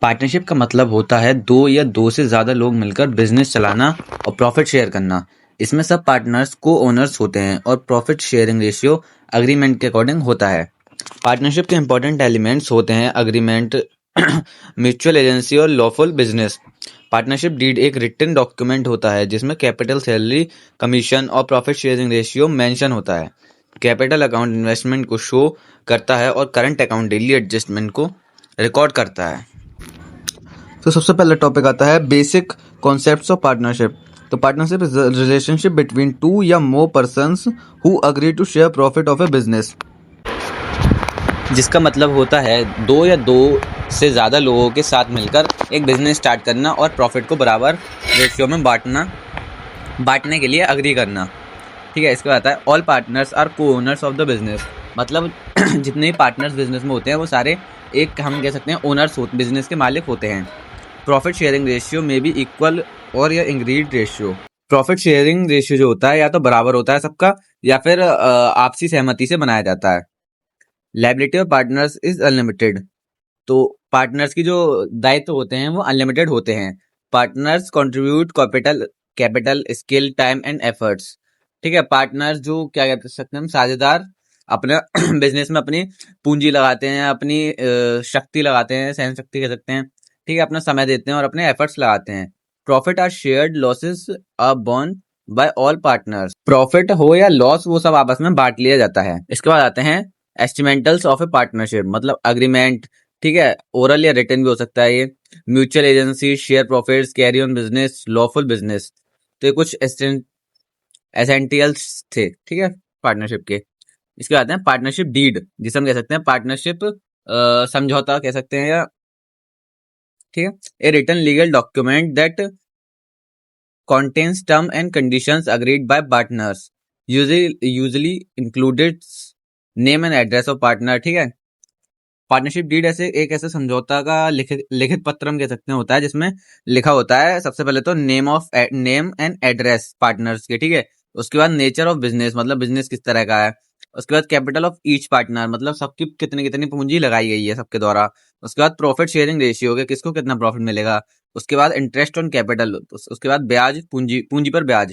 Partnership का मतलब होता है दो या दो से ज़्यादा लोग मिलकर बिजनेस चलाना और प्रॉफिट शेयर करना। इसमें सब पार्टनर्स को ओनर्स होते हैं और प्रॉफिट शेयरिंग रेशियो अग्रीमेंट के अकॉर्डिंग होता है। पार्टनरशिप के इंपॉर्टेंट एलिमेंट्स होते हैं अग्रीमेंट, म्यूचुअल एजेंसी और लॉफुल बिजनेस। पार्टनरशिप डीड एक रिटन डॉक्यूमेंट होता है जिसमें कैपिटल, सैलरी, कमीशन और प्रॉफिट शेयरिंग रेशियो मेंशन होता है। कैपिटल अकाउंट इन्वेस्टमेंट को शो करता है और करंट अकाउंट डेली एडजस्टमेंट को रिकॉर्ड करता है। तो सबसे पहला टॉपिक आता है बेसिक कॉन्सेप्ट्स ऑफ पार्टनरशिप। तो partnership is relationship between two या more persons who agree to share profit of a business, जिसका मतलब होता है दो या दो से ज़्यादा लोगों के साथ मिलकर एक बिजनेस स्टार्ट करना और प्रॉफिट को बराबर रेशियो में बांटने के लिए अग्री करना। ठीक है, इसके बाद आता है ऑल पार्टनर्स आर को ओनर्स ऑफ द बिजनेस। मतलब जितने भी पार्टनर्स बिजनेस में होते हैं वो सारे एक, हम कह सकते हैं, ओनर्स बिजनेस के मालिक होते हैं। प्रॉफिट शेयरिंग रेशियो में भी इक्वल और या increase ratio. Profit sharing ratio जो होता है या तो बराबर होता है सबका या फिर आपसी सहमति से बनाया जाता है। Liability of partners is unlimited. तो पार्टनर्स की जो दायित्व होते हैं वो अनलिमिटेड होते हैं। Partners contribute capital, skill, time and efforts. ठीक है, पार्टनर्स जो क्या कह सकते हैं हम, साझेदार अपने बिजनेस में अपनी पूंजी लगाते हैं, अपनी शक्ति लगाते हैं, सहन शक्ति कह सकते हैं। ठीक है, अपना समय देते हैं और अपने एफर्ट्स लगाते हैं। Profit are shared, losses are borne by all partners. Profit हो या लॉस वो सब आपस में बांट लिया जाता है। इसके बाद आते हैं एस्टिमेंटल्स ऑफ ए पार्टनरशिप, मतलब अग्रीमेंट। ठीक है, ओरल या रिटन भी हो सकता है ये। Mutual agency, share profits, carry on business, lawful business. तो ये कुछ एसेंटियल्स थे, ठीक है, पार्टनरशिप के। इसके बाद हैं पार्टनरशिप डीड, जिसे हम कह सकते हैं पार्टनरशिप समझौता कह सकते हैं, या ठीक है, a written legal document that contains term and conditions agreed by partners, usually included name and address of partner। ठीक है, पार्टनरशिप डीड ऐसे समझौता का लिखित पत्र हम कह सकते हैं होता है जिसमें लिखा होता है सबसे पहले तो नेम एंड एड्रेस पार्टनर्स के। ठीक है, उसके बाद नेचर ऑफ बिजनेस, मतलब बिजनेस किस तरह का है। उसके बाद कैपिटल ऑफ ईच पार्टनर, मतलब सबकी कितनी कितनी पूंजी लगाई गई है सबके द्वारा। उसके बाद प्रॉफिट शेयरिंग रेशियो के, किसको कितना प्रॉफिट मिलेगा। उसके बाद इंटरेस्ट ऑन कैपिटल, उसके बाद ब्याज, पूंजी पर ब्याज।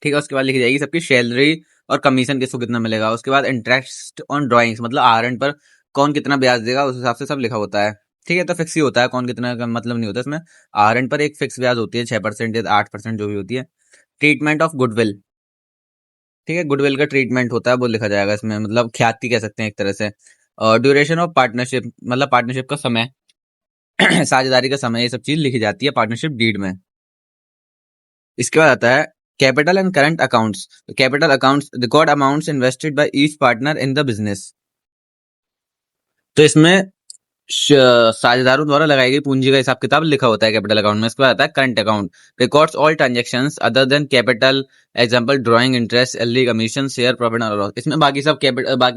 ठीक है, उसके बाद लिखी जाएगी सबकी सैलरी और कमीशन किसको कितना मिलेगा। उसके बाद इंटरेस्ट ऑन ड्राइंग्स, मतलब आर पर कौन कितना ब्याज देगा उस हिसाब से सब लिखा होता है। ठीक है, तो फिक्स ही होता है, कौन कितना का मतलब नहीं होता इसमें। आर पर एक फिक्स ब्याज होती है 6% या 8% जो भी होती है। ट्रीटमेंट ऑफ गुडविल, ठीक है, गुडविल का ट्रीटमेंट होता है वो लिखा जाएगा इसमें, मतलब ख्याति कह सकते हैं एक तरह से। और ड्यूरेशन ऑफ पार्टनरशिप, मतलब पार्टनरशिप का समय, साझेदारी का समय, ये सब चीज लिखी जाती है पार्टनरशिप डीड में। इसके बाद आता है capital and current accounts. Capital accounts record amounts invested by each partner in the business. तो इसमें साझेदारों द्वारा लगाई गई पूंजी का हिसाब किताब लिखा होता है कैपिटल अकाउंट में। इसके बाद आता है current account, records all transactions other than capital, example drawing, interest, salary, commission, share profit और लॉस। इसमें बाकी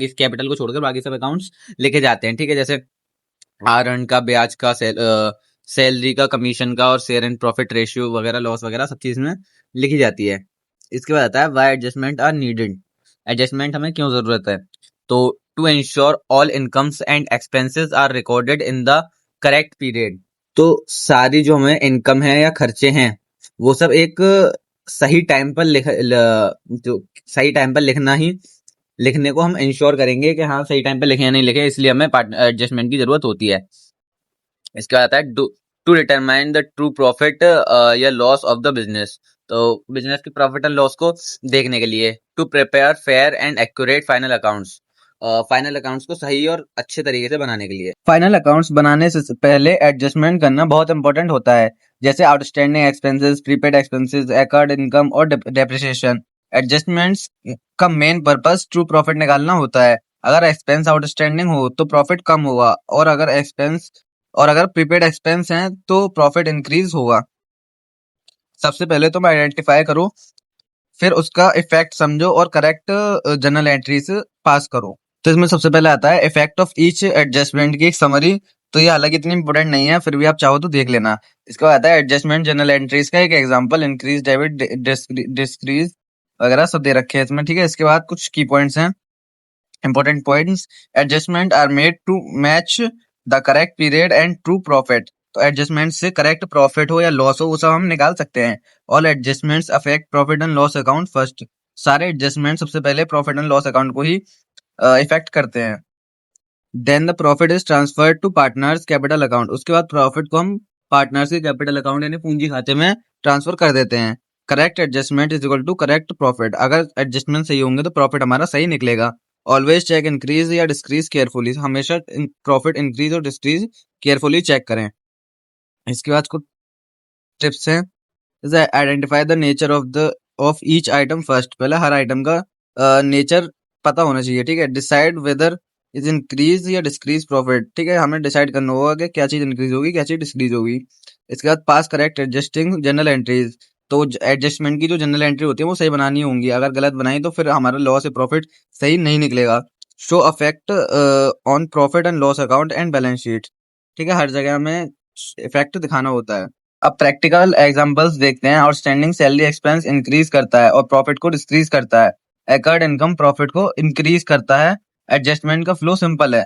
कैपिटल को छोड़कर बाकी सब अकाउंट्स लिखे जाते हैं। ठीक है, जैसे आर का, ब्याज का, सैलरी का, कमीशन का और शेयर एंड प्रॉफिट रेशियो वगैरह, लॉस वगैरह सब चीज में लिखी जाती है। इसके बाद आता है why adjustment are needed. Adjustment हमें क्यों जरूरत है, तो to ensure all incomes and expenses are recorded in the correct period. तो सारी जो हमें इनकम है या खर्चे हैं वो सब एक सही टाइम पर जो सही टाइम पर लिखने को हम इंश्योर करेंगे कि हाँ सही टाइम पर लिखे या नहीं लिखे, इसलिए हमें एडजस्टमेंट की जरूरत होती है। इसके बाद आता है to determine the true profit या लॉस ऑफ द बिजनेस। तो बिजनेस के प्रॉफिट एंड लॉस को देखने के लिए। To prepare fair and accurate final accounts, final accounts को सही और अच्छे तरीके से बनाने के लिए। फाइनल अकाउंट्स बनाने से पहले एडजस्टमेंट करना बहुत इंपॉर्टेंट होता है, जैसे outstanding expenses, prepaid expenses, accord income और डेप्रिसिएशन। एडजस्टमेंट्स का मेन पर्पस ट्रू प्रॉफिट निकालना होता है। अगर एक्सपेंस आउटस्टैंडिंग हो तो प्रॉफिट कम होगा, और अगर प्रीपेड एक्सपेंस हैं तो प्रॉफिट इंक्रीज होगा। सबसे पहले तुम आइडेंटिफाई करो, फिर उसका इफेक्ट समझो और करेक्ट जर्नल एंट्रीज पास करो। तो इसमें सबसे पहले आता है इफेक्ट ऑफ ईच एडजस्टमेंट की एक समरी। तो ये हालांकि इतनी इंपॉर्टेंट नहीं है, फिर भी आप चाहो तो देख लेना। इसके बाद आता है एडजस्टमेंट जर्नल एंट्रीज का एक एग्जांपल, इंक्रीज, डेबिट, डिक्रीज वगैरह सब दे रखे हैं इसमें। ठीक है, इसके बाद कुछ की पॉइंट्स हैं, important points. Adjustment are made to match the correct period and true profit. तो एडजस्टमेंट से करेक्ट प्रॉफिट हो या लॉस हो वो सब हम निकाल सकते हैं। All adjustments affect profit and loss account first. सारे एडजस्टमेंट सबसे पहले प्रॉफिट एंड लॉस अकाउंट को ही इफेक्ट करते हैं। Then the profit is transferred to partners capital account. उसके बाद प्रॉफिट को हम पार्टनर्स के कैपिटल अकाउंट यानी पूंजी खाते में ट्रांसफर कर देते हैं। Correct adjustment is equal to correct profit. अगर एडजस्टमेंट सही होंगे तो प्रॉफिट हमारा सही निकलेगा। ऑलवेज चेक इंक्रीज या डिक्रीज केयरफुली। हमेशा प्रॉफिट इंक्रीज और डिक्रीज केयरफुली चेक करें। इसके बाद कुछ टिप्स हैं। जैसे identify the nature of each item first. पहले हर आइटम का नेचर पता होना चाहिए, ठीक है। डिसाइड वेदर इज इंक्रीज या डिक्रीज प्रॉफिट, ठीक है। हमें डिसाइड करना होगा कि क्या चीज इंक्रीज होगी क्या चीज डिक्रीज होगी। इसके बाद पास करेक्ट एडजस्टिंग जनरल एंट्रीज। तो एडजस्टमेंट की जो जनरल एंट्री होती है वो सही बनानी होंगी। अगर गलत बनाई तो फिर हमारा लॉस या प्रॉफिट सही नहीं निकलेगा। Show affect on profit and loss account and balance sheet, ठीक है। हर जगह में इफेक्ट दिखाना होता है। अब प्रैक्टिकल एग्जांपल्स देखते हैं। आउटस्टैंडिंग सैलरी एक्सपेंस इंक्रीज करता है और प्रॉफिट को डिक्रीज करता है। एकर्ड इनकम प्रॉफिट को इंक्रीज करता है। एडजस्टमेंट का फ्लो सिंपल है।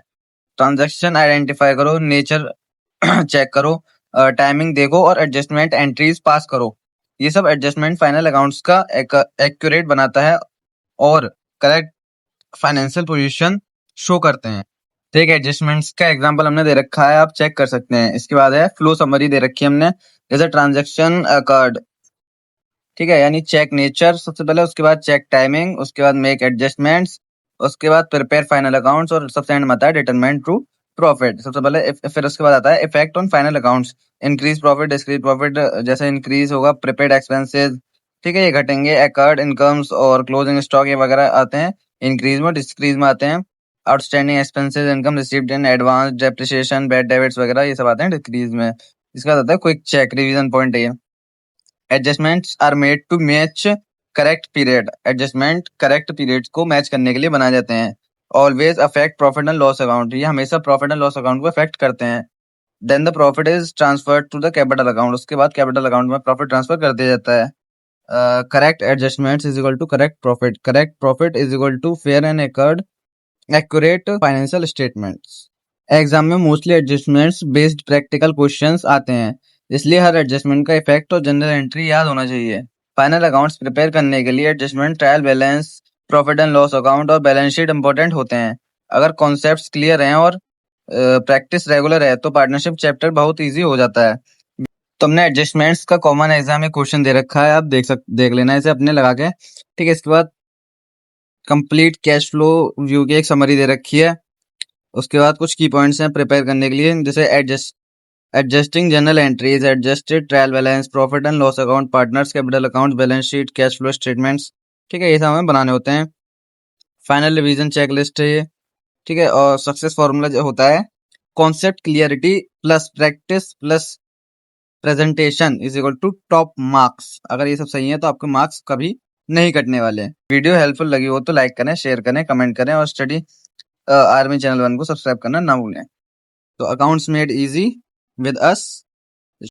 ट्रांजैक्शन आइडेंटिफाई करो, नेचर चेक करो, टाइमिंग देखो और एडजस्टमेंट एंट्रीज पास करो। ये सब एडजस्टमेंट फाइनल अकाउंट्स का एक्यूरेट बनाता है और करेक्ट फाइनेंशियल पोजीशन शो करते हैं। तो एक एडजस्टमेंट्स का एग्जांपल हमने दे रखा है, आप चेक कर सकते हैं। इसके बाद है फ्लो समरी दे रखी है हमने। जैसे ट्रांजैक्शन अकर्ड, ठीक है, यानी चेक नेचर सबसे पहले, उसके बाद चेक टाइमिंग, उसके बाद मेक एडजस्टमेंट्स, उसके बाद प्रिपेयर फाइनल अकाउंट्स और सबसे एंड में आता है डिटरमाइन ट्रू प्रॉफिट। सबसे पहले फिर उसके बाद आता है effect on final accounts. Increase profit decrease profit, जैसे इंक्रीज होगा प्रिपेयर्ड एक्सपेंसेस, ठीक है, ये घटेंगे। अकर्ड इनकम्स और क्लोजिंग स्टॉक ये वगैरह आते हैं इंक्रीज में, डिक्रीज में आते हैं। Outstanding expenses, income received in advance, depreciation, bad debits वगैरह ये सब आते हैं डिक्रीज में। इसके बाद आता है क्विक चेक रिवीजन पॉइंट। ये adjustments are made to match correct period. Adjustment correct period को मैच करने के लिए बनाए जाते हैं। Always affect profit and loss account, ये हमेशा प्रॉफिट एंड लॉस अकाउंट को अफेक्ट करते हैं। Then the profit is transferred to the capital account. उसके बाद कैपिटल अकाउंट में प्रॉफिट ट्रांसफर कर दिया जाता है। Correct adjustments is equal to correct profit. Correct profit is equal to fair and accurate financial statements. Exam में mostly adjustments based practical questions आते हैं, इसलिए हर एडजस्टमेंट का इफेक्ट और जनरल एंट्री याद होना चाहिए। फाइनल अकाउंट्स प्रिपेयर करने के लिए adjustment, trial balance, profit and loss account और बैलेंस शीट इंपॉर्टेंट होते हैं। अगर कॉन्सेप्ट्स क्लियर हैं और प्रैक्टिस रेगुलर है तो पार्टनरशिप चैप्टर बहुत ईजी हो जाता है। तुमने एडजस्टमेंट्स का कॉमन एग्जाम में क्वेश्चन दे रखा है, आप देख लेना इसे अपने लगा के, ठीक है। इसके बाद कंप्लीट कैश फ्लो व्यू की एक समरी दे रखी है। उसके बाद कुछ की पॉइंट्स हैं प्रिपेयर करने के लिए, जैसे adjusting general entries, adjusted trial balance, profit and loss account, partners capital account, balance sheet, cash flow statements, ठीक है, ये सब हमें बनाने होते हैं। फाइनल रिवीजन चेकलिस्ट है ये, ठीक है। और सक्सेस फॉर्मूला जो होता है concept clarity plus practice plus presentation is equal to top marks. अगर ये सब सही है तो आपके मार्क्स कभी नहीं कटने वाले। वीडियो हेल्पफुल लगी हो तो लाइक करें, शेयर करें, कमेंट करें और स्टडी आर्मी चैनल 1 को सब्सक्राइब करना ना भूलें। तो accounts made easy with us.